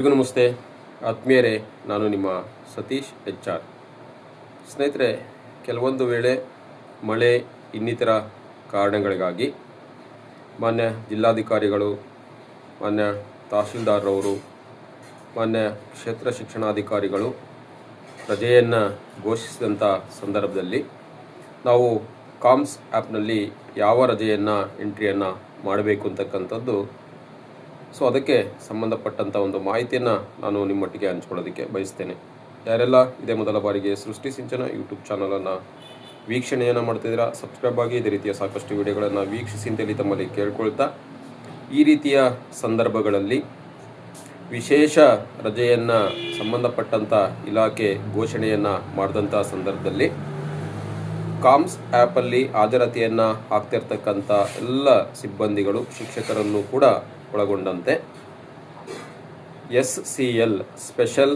ಎಲ್ರಿಗೂ ನಮಸ್ತೆ ಆತ್ಮೀಯರೇ, ನಾನು ನಿಮ್ಮ ಸತೀಶ್ HR. ಸ್ನೇಹಿತರೆ, ಕೆಲವೊಂದು ವೇಳೆ ಮಳೆ ಇನ್ನಿತರ ಕಾರಣಗಳಿಗಾಗಿ ಮಾನ್ಯ ಜಿಲ್ಲಾಧಿಕಾರಿಗಳು, ಮಾನ್ಯ ತಹಶೀಲ್ದಾರ್ರವರು, ಮಾನ್ಯ ಕ್ಷೇತ್ರ ಶಿಕ್ಷಣಾಧಿಕಾರಿಗಳು ರಜೆಯನ್ನು ಘೋಷಿಸಿದಂಥ ಸಂದರ್ಭದಲ್ಲಿ ನಾವು ಕಾಮ್ಸ್ ಆ್ಯಪ್ನಲ್ಲಿ ಯಾವ ರಜೆಯನ್ನು ಎಂಟ್ರಿಯನ್ನು ಮಾಡಬೇಕು ಅಂತಕ್ಕಂಥದ್ದು, ಅದಕ್ಕೆ ಸಂಬಂಧಪಟ್ಟಂಥ ಒಂದು ಮಾಹಿತಿಯನ್ನು ನಾನು ನಿಮ್ಮೊಟ್ಟಿಗೆ ಹಂಚ್ಕೊಳ್ಳೋದಕ್ಕೆ ಬಯಸ್ತೇನೆ. ಯಾರೆಲ್ಲ ಇದೇ ಮೊದಲ ಬಾರಿಗೆ ಸೃಷ್ಟಿ ಸಿಂಚನ ಯೂಟ್ಯೂಬ್ ಚಾನಲನ್ನು ವೀಕ್ಷಣೆಯನ್ನು ಮಾಡ್ತಿದ್ದೀರಾ, ಸಬ್ಸ್ಕ್ರೈಬ್ ಆಗಿ ಇದೇ ರೀತಿಯ ಸಾಕಷ್ಟು ವಿಡಿಯೋಗಳನ್ನು ವೀಕ್ಷಿಸಿ ಅಂತೇಳಿ ತಮ್ಮಲ್ಲಿ ಕೇಳ್ಕೊಳ್ತಾ, ಈ ರೀತಿಯ ಸಂದರ್ಭಗಳಲ್ಲಿ ವಿಶೇಷ ರಜೆಯನ್ನು ಸಂಬಂಧಪಟ್ಟಂಥ ಇಲಾಖೆ ಘೋಷಣೆಯನ್ನು ಮಾಡಿದಂಥ ಸಂದರ್ಭದಲ್ಲಿ ಕಾಮ್ಸ್ ಆ್ಯಪಲ್ಲಿ ಹಾಜರಾತಿಯನ್ನು ಆಗ್ತಿರ್ತಕ್ಕಂಥ ಎಲ್ಲ ಸಿಬ್ಬಂದಿಗಳು, ಶಿಕ್ಷಕರನ್ನು ಕೂಡ ಒಳಗೊಂಡಂತೆ SCL ಸ್ಪೆಷಲ್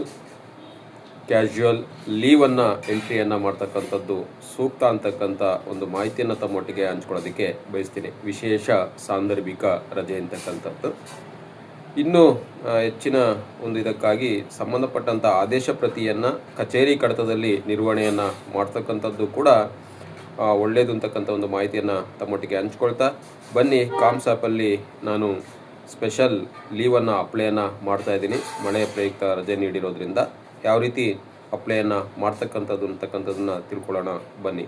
ಕ್ಯಾಶುಯಲ್ ಲೀವನ್ನು ಎಂಟ್ರಿಯನ್ನು ಮಾಡ್ತಕ್ಕಂಥದ್ದು ಸೂಕ್ತ ಅಂತಕ್ಕಂಥ ಒಂದು ಮಾಹಿತಿಯನ್ನು ತಮ್ಮೊಟ್ಟಿಗೆ ಹಂಚ್ಕೊಳ್ಳೋದಕ್ಕೆ ಬಯಸ್ತೀನಿ. ವಿಶೇಷ ಸಾಂದರ್ಭಿಕ ರಜೆ ಅಂತಕ್ಕಂಥದ್ದು ಇನ್ನೂ ಹೆಚ್ಚಿನ ಒಂದು ಇದಕ್ಕಾಗಿ ಸಂಬಂಧಪಟ್ಟಂಥ ಆದೇಶ ಪ್ರತಿಯನ್ನು ಕಚೇರಿ ಕಡತದಲ್ಲಿ ನಿರ್ವಹಣೆಯನ್ನು ಮಾಡ್ತಕ್ಕಂಥದ್ದು ಕೂಡ ಒಳ್ಳೆಯದು ಅಂತಕ್ಕಂಥ ಒಂದು ಮಾಹಿತಿಯನ್ನು ತಮ್ಮೊಟ್ಟಿಗೆ ಹಂಚ್ಕೊಳ್ತಾ ಬನ್ನಿ. ಕಾಮ್ಸ್ ಆ್ಯಪಲ್ಲಿ ನಾನು ಸ್ಪೆಷಲ್ ಲೀವನ್ನು ಅಪ್ಲೈಯನ್ನು ಮಾಡ್ತಾಯಿದ್ದೀನಿ. ಮಳೆಯ ಪ್ರಯುಕ್ತ ರಜೆ ನೀಡಿರೋದ್ರಿಂದ ಯಾವ ರೀತಿ ಅಪ್ಲೈಯನ್ನು ಮಾಡ್ತಕ್ಕಂಥದ್ದು ಅಂತಕ್ಕಂಥದ್ದನ್ನು ತಿಳ್ಕೊಳ್ಳೋಣ ಬನ್ನಿ.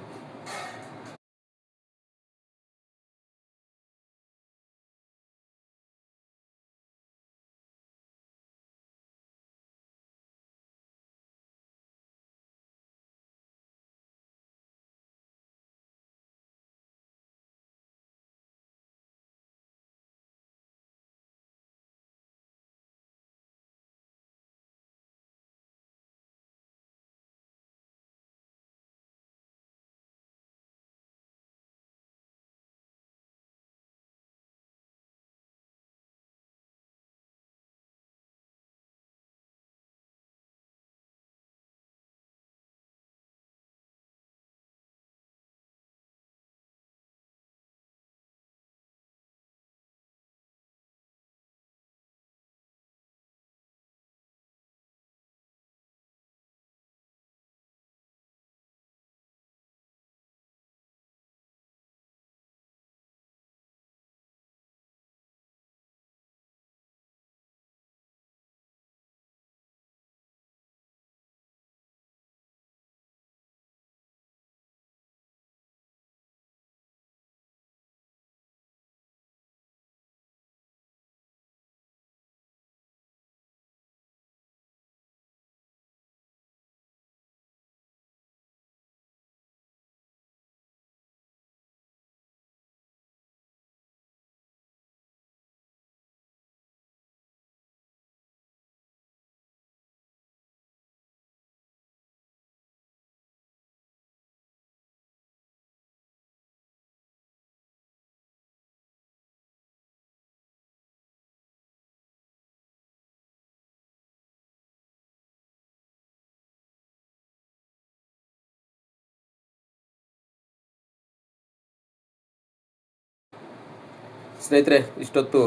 ಸ್ನೇಹಿತರೆ, ಇಷ್ಟೊತ್ತು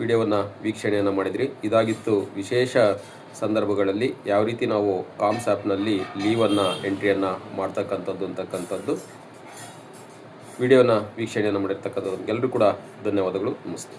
ವಿಡಿಯೋವನ್ನು ವೀಕ್ಷಣೆಯನ್ನು ಮಾಡಿದ್ರಿ. ಇದಾಗಿತ್ತು ವಿಶೇಷ ಸಂದರ್ಭಗಳಲ್ಲಿ ಯಾವ ರೀತಿ ನಾವು ಕಾಮ್ಸ್ ಆ್ಯಪ್ನಲ್ಲಿ ಲೀವನ್ನು ಎಂಟ್ರಿಯನ್ನು ಮಾಡ್ತಕ್ಕಂಥದ್ದು ಅಂತಕ್ಕಂಥದ್ದು. ವಿಡಿಯೋನ ವೀಕ್ಷಣೆಯನ್ನು ಮಾಡಿರ್ತಕ್ಕಂಥದ್ದು ಎಲ್ಲರೂ ಕೂಡ ಧನ್ಯವಾದಗಳು. ನಮಸ್ತೆ.